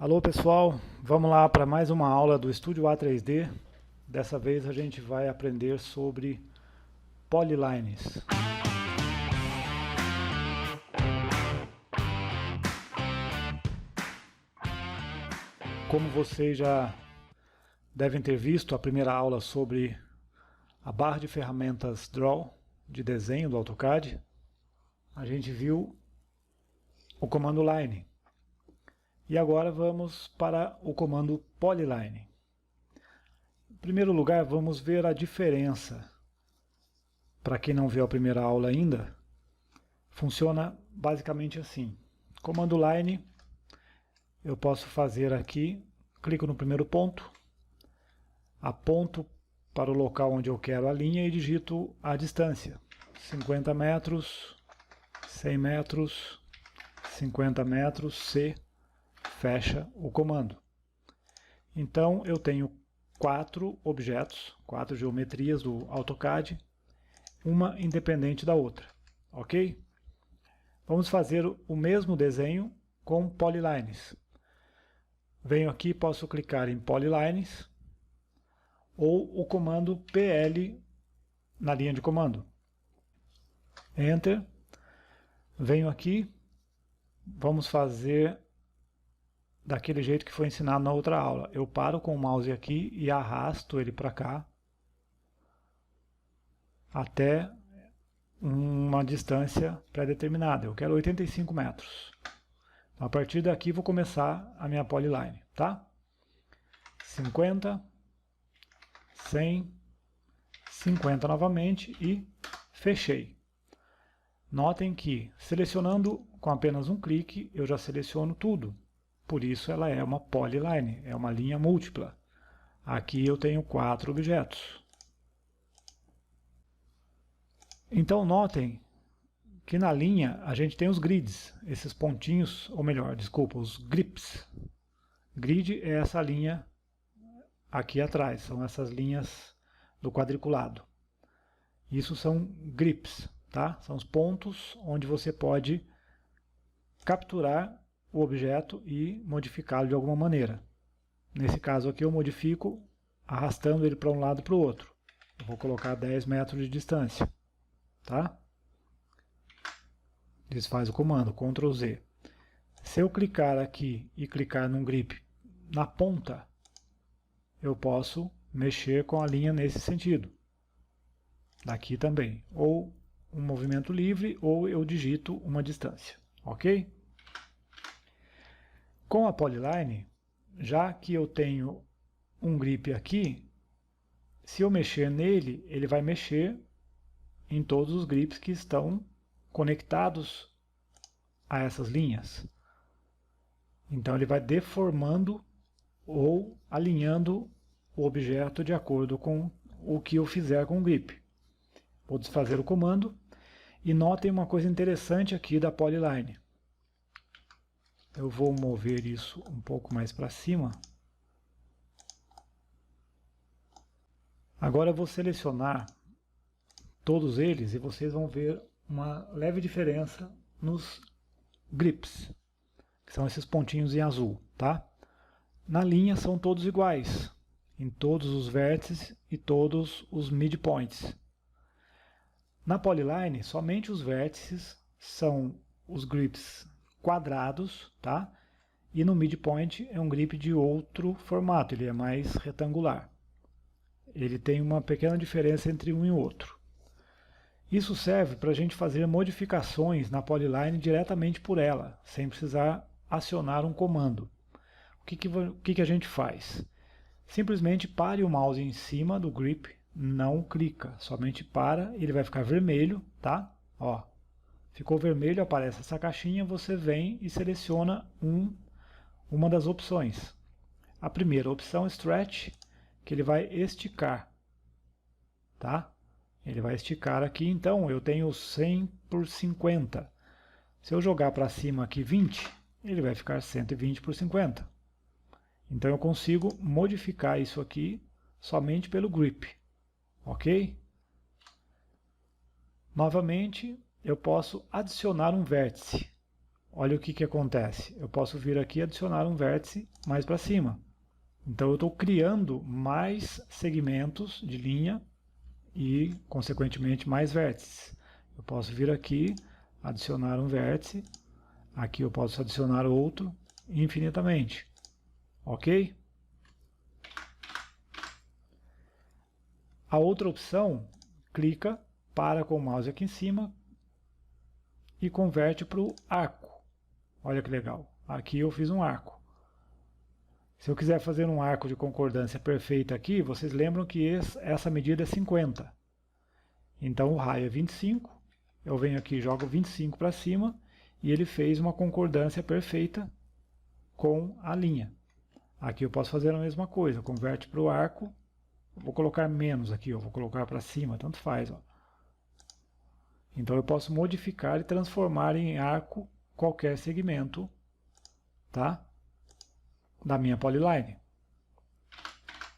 Alô pessoal, vamos lá para mais uma aula do Estúdio A3D. Dessa vez a gente vai aprender sobre polylines. Como vocês já devem ter visto a primeira aula sobre a barra de ferramentas Draw de desenho do AutoCAD, a gente viu o comando Line. E agora vamos para o comando Polyline. Em primeiro lugar, vamos ver a diferença. Para quem não viu a primeira aula ainda, funciona basicamente assim. Comando Line, eu posso fazer aqui, clico no primeiro ponto, aponto para o local onde eu quero a linha e digito a distância. 50 metros, 100 metros, 50 metros, C, fecha o comando. Então eu tenho quatro objetos, quatro geometrias do AutoCAD, uma independente da outra, ok? Vamos fazer o mesmo desenho com polylines. Venho aqui, posso clicar em polylines ou o comando PL na linha de comando. Enter. Venho aqui, vamos fazer daquele jeito que foi ensinado na outra aula. Eu paro com o mouse aqui e arrasto ele para cá até uma distância pré-determinada. Eu quero 85 metros. A partir daqui vou começar a minha polyline, tá? 50, 100, 50 novamente e fechei. Notem que selecionando com apenas um clique eu já seleciono tudo. Por isso ela é uma polyline, é uma linha múltipla. Aqui eu tenho quatro objetos. Então notem que na linha a gente tem os grids, esses pontinhos, ou melhor, desculpa, os grips. Grid é essa linha aqui atrás, são essas linhas do quadriculado. Isso são grips, tá? São os pontos onde você pode capturar o objeto e modificá-lo de alguma maneira. Nesse caso aqui eu modifico arrastando ele para um lado e para o outro. Eu vou colocar 10 metros de distância, tá? Desfaz o comando, Ctrl Z. Se eu clicar aqui e clicar num grip na ponta, eu posso mexer com a linha nesse sentido. Daqui também. Ou um movimento livre, ou eu digito uma distância. Ok? Com a polyline, já que eu tenho um grip aqui, se eu mexer nele, ele vai mexer em todos os grips que estão conectados a essas linhas. Então ele vai deformando ou alinhando o objeto de acordo com o que eu fizer com o grip. Vou desfazer o comando e notem uma coisa interessante aqui da polyline. Eu vou mover isso um pouco mais para cima. Agora eu vou selecionar todos eles e vocês vão ver uma leve diferença nos grips, que são esses pontinhos em azul, tá? Na linha são todos iguais, em todos os vértices e todos os midpoints. Na polyline, somente os vértices são os grips quadrados, tá? E no midpoint é um grip de outro formato, ele é mais retangular. Ele tem uma pequena diferença entre um e outro. Isso serve para a gente fazer modificações na polyline diretamente por ela, sem precisar acionar um comando. O que a gente faz? Simplesmente pare o mouse em cima do grip, não clica, somente para, ele vai ficar vermelho, tá? Ó, ficou vermelho, aparece essa caixinha, você vem e seleciona uma das opções. A primeira opção, Stretch, que ele vai esticar, tá? Ele vai esticar aqui, então eu tenho 100 por 50. Se eu jogar para cima aqui 20, ele vai ficar 120 por 50. Então eu consigo modificar isso aqui somente pelo grip, ok? Novamente, eu posso adicionar um vértice. olha o que acontece. Eu posso vir aqui e adicionar um vértice mais para cima. Então eu estou criando mais segmentos de linha e, consequentemente, mais vértices. Eu posso vir aqui, adicionar um vértice, aqui eu posso adicionar outro infinitamente. Ok? A outra opção, clica, para com o mouse aqui em cima e converte para o arco. Olha que legal. Aqui eu fiz um arco. Se eu quiser fazer um arco de concordância perfeita aqui, vocês lembram que essa medida é 50. Então o raio é 25, eu venho aqui e jogo 25 para cima e ele fez uma concordância perfeita com a linha. Aqui eu posso fazer a mesma coisa, converte para o arco, vou colocar menos aqui, vou colocar para cima, tanto faz. Ó. Então eu posso modificar e transformar em arco qualquer segmento, tá? Da minha polyline.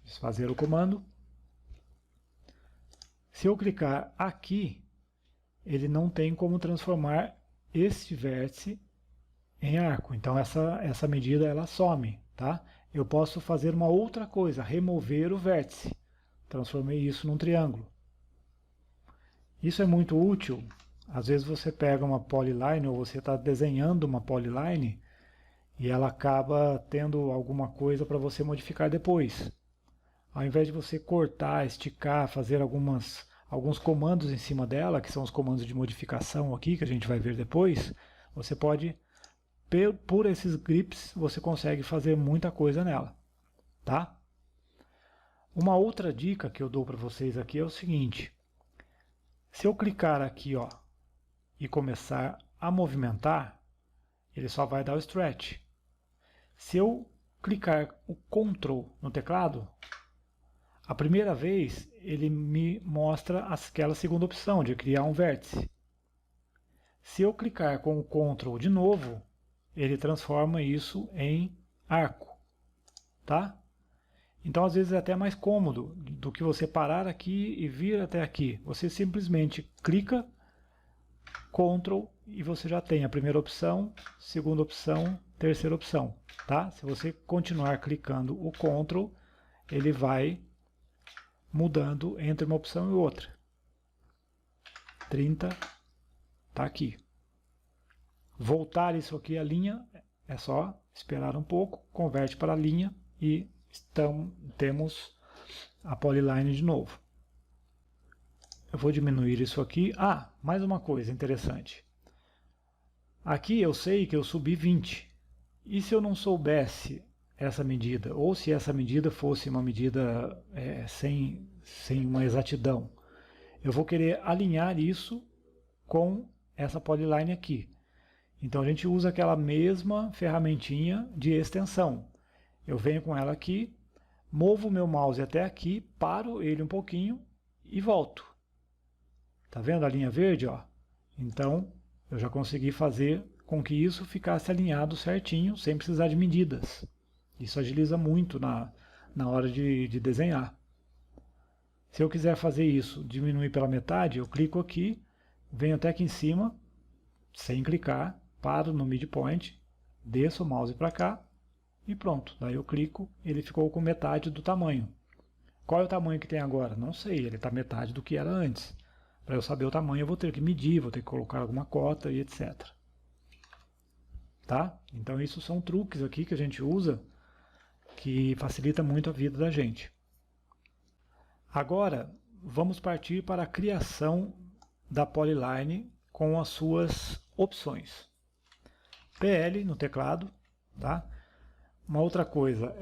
Desfazer o comando. Se eu clicar aqui, ele não tem como transformar este vértice em arco. Então essa medida ela some, tá? Eu posso fazer uma outra coisa, remover o vértice. Transformei isso num triângulo. Isso é muito útil. Às vezes você pega uma polyline ou você está desenhando uma polyline e ela acaba tendo alguma coisa para você modificar depois. Ao invés de você cortar, esticar, fazer alguns comandos em cima dela, que são os comandos de modificação aqui, que a gente vai ver depois, você pode, por esses grips, você consegue fazer muita coisa nela. Tá? Uma outra dica que eu dou para vocês aqui é o seguinte. Se eu clicar aqui ó, e começar a movimentar, ele só vai dar o stretch. Se eu clicar o Ctrl no teclado, a primeira vez ele me mostra aquela segunda opção de criar um vértice. Se eu clicar com o Ctrl de novo, ele transforma isso em arco. Tá? Então às vezes é até mais cômodo do que você parar aqui e vir até aqui. Você simplesmente clica, Ctrl, e você já tem a primeira opção, segunda opção, terceira opção. Tá? Se você continuar clicando o Ctrl, ele vai mudando entre uma opção e outra. 30 está aqui. Voltar isso aqui à linha, é só esperar um pouco, converte para a linha e temos a polyline de novo. Eu vou diminuir isso aqui. Ah, mais uma coisa interessante. Aqui eu sei que eu subi 20. E se eu não soubesse essa medida, ou se essa medida fosse uma medida sem uma exatidão, eu vou querer alinhar isso com essa polyline aqui. Então a gente usa aquela mesma ferramentinha de extensão. Eu venho com ela aqui, movo o meu mouse até aqui, paro ele um pouquinho e volto. Tá vendo a linha verde? Ó? Então eu já consegui fazer com que isso ficasse alinhado certinho, sem precisar de medidas. Isso agiliza muito na hora de desenhar. Se eu quiser fazer isso, diminuir pela metade, eu clico aqui, venho até aqui em cima, sem clicar, paro no midpoint, desço o mouse para cá e pronto. Daí eu clico, ele ficou com metade do tamanho. Qual é o tamanho que tem agora? Não sei, ele está metade do que era antes. Para eu saber o tamanho eu vou ter que medir, vou ter que colocar alguma cota e etc. Tá? Então isso são truques aqui que a gente usa que facilita muito a vida da gente. Agora vamos partir para a criação da polyline com as suas opções. PL no teclado, tá? Uma outra coisa,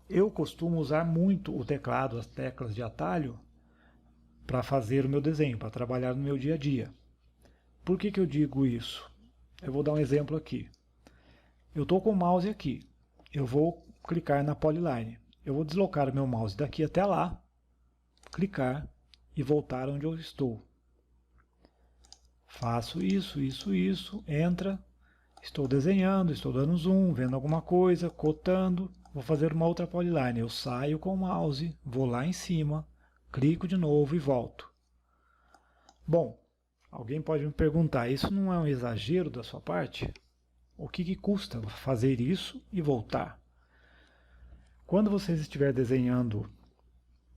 eu costumo usar muito o teclado, as teclas de atalho, para fazer o meu desenho, para trabalhar no meu dia a dia. Por que eu digo isso? Eu vou dar um exemplo aqui. Eu estou com o mouse aqui, eu vou clicar na polyline. Eu vou deslocar o meu mouse daqui até lá, clicar e voltar onde eu estou. Faço isso, entra, estou desenhando, estou dando zoom, vendo alguma coisa, cotando, vou fazer uma outra polyline. Eu saio com o mouse, vou lá em cima, clico de novo e volto. Bom, Alguém pode me perguntar, isso não é um exagero da sua parte? O que custa fazer isso e voltar? Quando você estiver desenhando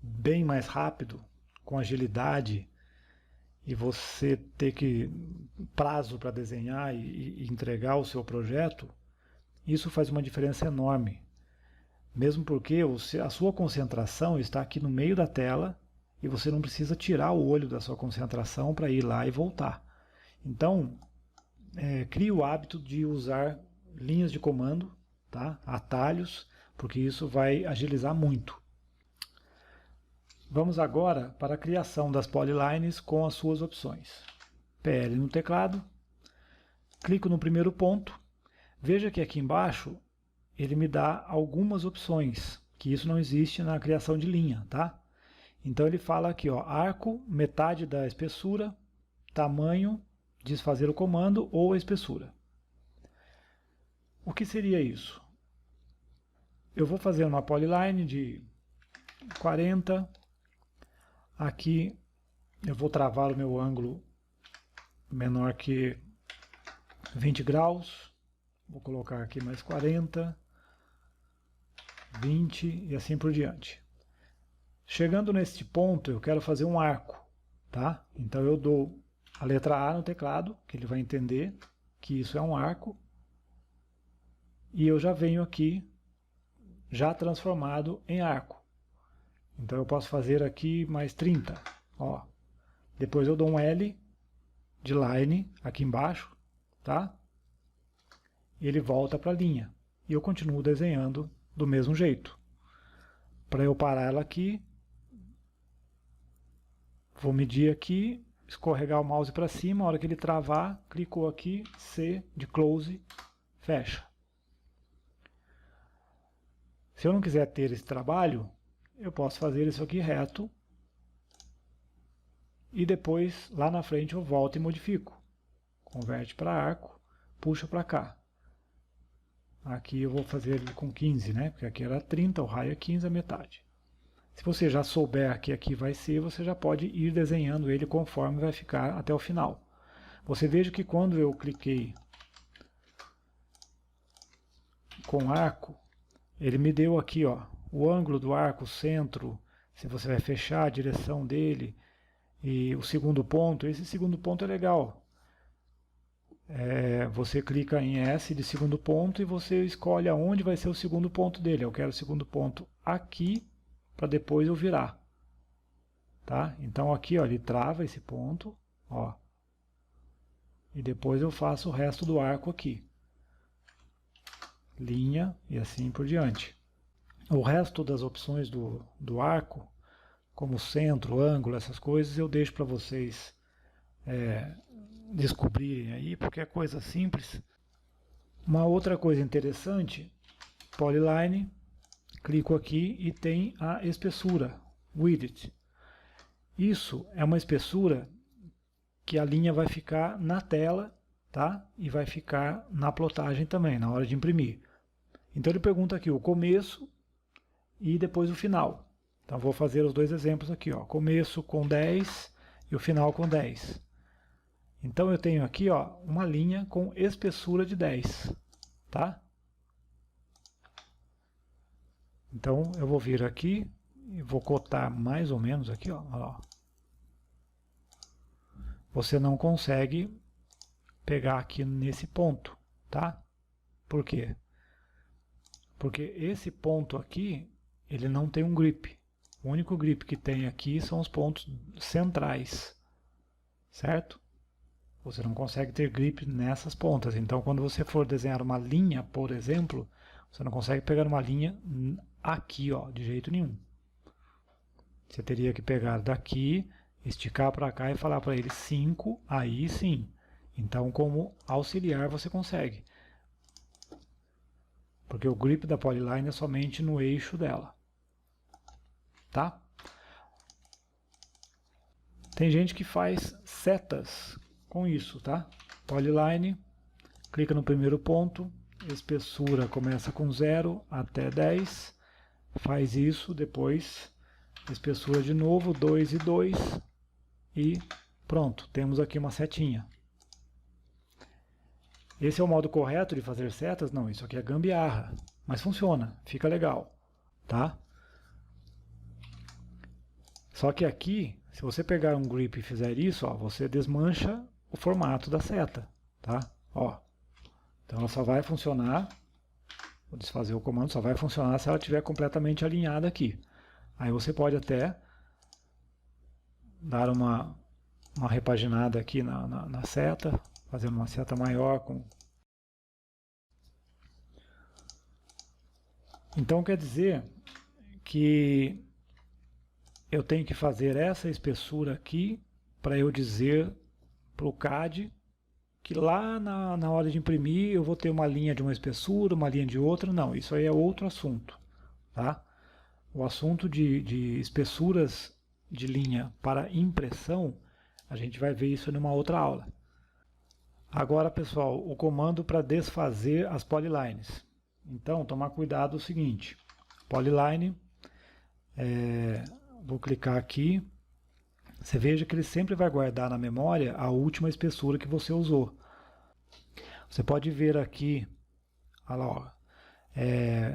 bem mais rápido, com agilidade, e você ter prazo para desenhar e entregar o seu projeto, isso faz uma diferença enorme. Mesmo porque a sua concentração está aqui no meio da tela e você não precisa tirar o olho da sua concentração para ir lá e voltar. Então, crie o hábito de usar linhas de comando, tá? Atalhos, porque isso vai agilizar muito. Vamos agora para a criação das polylines com as suas opções. PL no teclado, clico no primeiro ponto, veja que aqui embaixo ele me dá algumas opções, que isso não existe na criação de linha, tá? Então ele fala aqui, ó, arco, metade da espessura, tamanho, desfazer o comando ou a espessura. O que seria isso? Eu vou fazer uma polyline de 40, aqui eu vou travar o meu ângulo menor que 20 graus, vou colocar aqui mais 40, 20 e assim por diante. Chegando neste ponto, eu quero fazer um arco, tá? Então eu dou a letra A no teclado, que ele vai entender que isso é um arco, e eu já venho aqui, já transformado em arco. Então eu posso fazer aqui mais 30, ó. Depois eu dou um L de line aqui embaixo, tá? E ele volta para a linha. E eu continuo desenhando do mesmo jeito. Para eu parar ela aqui, vou medir aqui, escorregar o mouse para cima, a hora que ele travar, clicou aqui, C de close, fecha. Se eu não quiser ter esse trabalho, eu posso fazer isso aqui reto e depois, lá na frente, eu volto e modifico. Converte para arco, puxa para cá. Aqui eu vou fazer ele com 15, né? Porque aqui era 30, o raio é 15, a metade. Se você já souber que aqui vai ser, você já pode ir desenhando ele conforme vai ficar até o final. Você veja que quando eu cliquei com arco, ele me deu aqui, ó, o ângulo do arco, o centro, se você vai fechar a direção dele, e o segundo ponto. Esse segundo ponto é legal. Você clica em S de segundo ponto e você escolhe aonde vai ser o segundo ponto dele. Eu quero o segundo ponto aqui, para depois eu virar. Tá? Então aqui, ó, ele trava esse ponto, ó, e depois eu faço o resto do arco aqui. Linha e assim por diante. O resto das opções do arco, como centro, ângulo, essas coisas, eu deixo para vocês descobrirem aí, porque é coisa simples. Uma outra coisa interessante, polyline, clico aqui e tem a espessura, width. Isso é uma espessura que a linha vai ficar na tela, tá? E vai ficar na plotagem também, na hora de imprimir. Então ele pergunta aqui o começo e depois o final. Então vou fazer os dois exemplos aqui, ó, começo com 10 e o final com 10. Então eu tenho aqui, ó, uma linha com espessura de 10, tá? Então eu vou vir aqui e vou cotar mais ou menos aqui, ó. Você não consegue pegar aqui nesse ponto, tá? Por quê? Porque esse ponto aqui, ele não tem um grip. O único grip que tem aqui são os pontos centrais, certo? Você não consegue ter grip nessas pontas. Então, quando você for desenhar uma linha, por exemplo, você não consegue pegar uma linha aqui, ó, de jeito nenhum. Você teria que pegar daqui, esticar para cá e falar para ele 5, aí sim. Então, como auxiliar, você consegue. Porque o grip da polyline é somente no eixo dela. Tá? Tem gente que faz setas com isso, tá? Polyline, clica no primeiro ponto, espessura começa com 0 até 10, faz isso, depois espessura de novo, 2 e 2, e Pronto, temos aqui uma setinha. Esse é o modo correto de fazer setas? Não, isso aqui é gambiarra, mas funciona, fica legal, tá? Só que aqui, se você pegar um grip e fizer isso, ó, você desmancha o formato da seta, tá? Ó, então ela só vai funcionar, vou desfazer o comando, só vai funcionar se ela estiver completamente alinhada aqui. Aí você pode até dar uma repaginada aqui na seta, fazendo uma seta maior. Então quer dizer que eu tenho que fazer essa espessura aqui para eu dizer para o CAD que lá na hora de imprimir eu vou ter uma linha de uma espessura, uma linha de outra. Não, isso aí é outro assunto, tá? O assunto de espessuras de linha para impressão, a gente vai ver isso numa outra aula. Agora, pessoal, o comando para desfazer as polylines. Então, tomar cuidado é o seguinte, polyline, vou clicar aqui, você veja que ele sempre vai guardar na memória a última espessura que você usou. Você pode ver aqui, olha lá, ó,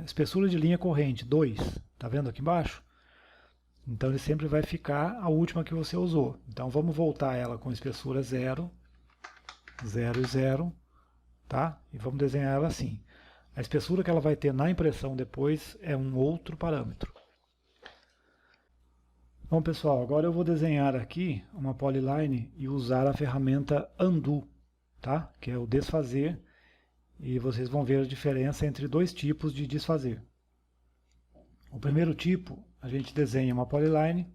espessura de linha corrente 2, tá vendo aqui embaixo? Então ele sempre vai ficar a última que você usou. Então vamos voltar ela com espessura 0, 0 e 0, tá? E vamos desenhar ela assim. A espessura que ela vai ter na impressão depois é um outro parâmetro. Bom, pessoal, agora eu vou desenhar aqui uma polyline e usar a ferramenta Undo, tá? Que é o desfazer, e vocês vão ver a diferença entre dois tipos de desfazer. O primeiro tipo, a gente desenha uma polyline,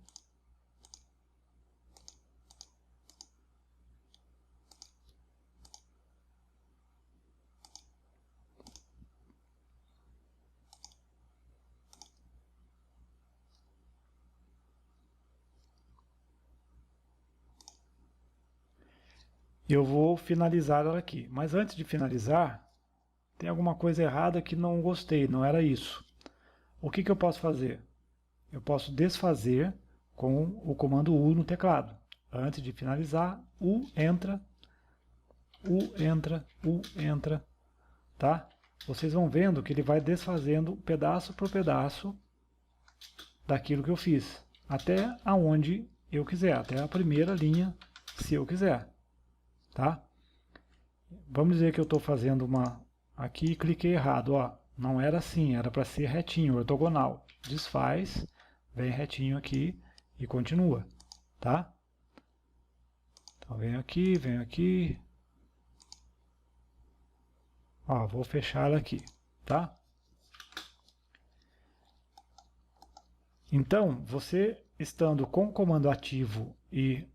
eu vou finalizar ela aqui. Mas antes de finalizar, tem alguma coisa errada que não gostei, não era isso. O que eu posso fazer? Eu posso desfazer com o comando U no teclado. Antes de finalizar, U entra, tá? Vocês vão vendo que ele vai desfazendo pedaço por pedaço daquilo que eu fiz, até aonde eu quiser, até a primeira linha, se eu quiser, tá? Vamos dizer que eu estou fazendo uma aqui e cliquei errado, ó, não era assim, era para ser retinho, ortogonal. Desfaz, vem retinho aqui e continua, tá? Então venho aqui, ó, vou fechar aqui, tá? Então, você estando com o comando ativo e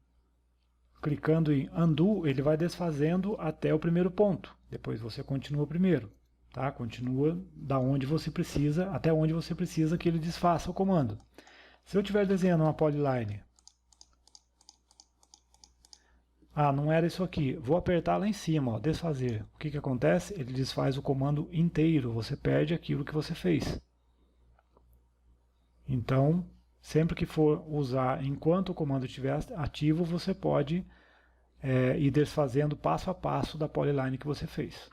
clicando em Undo, ele vai desfazendo até o primeiro ponto. Depois você continua primeiro, tá? Continua da onde você precisa, até onde você precisa que ele desfaça o comando. Se eu estiver desenhando uma polyline, não era isso aqui, vou apertar lá em cima, ó, desfazer. O que acontece? Ele desfaz o comando inteiro, você perde aquilo que você fez. Então, sempre que for usar, enquanto o comando estiver ativo, você pode ir desfazendo passo a passo da polyline que você fez.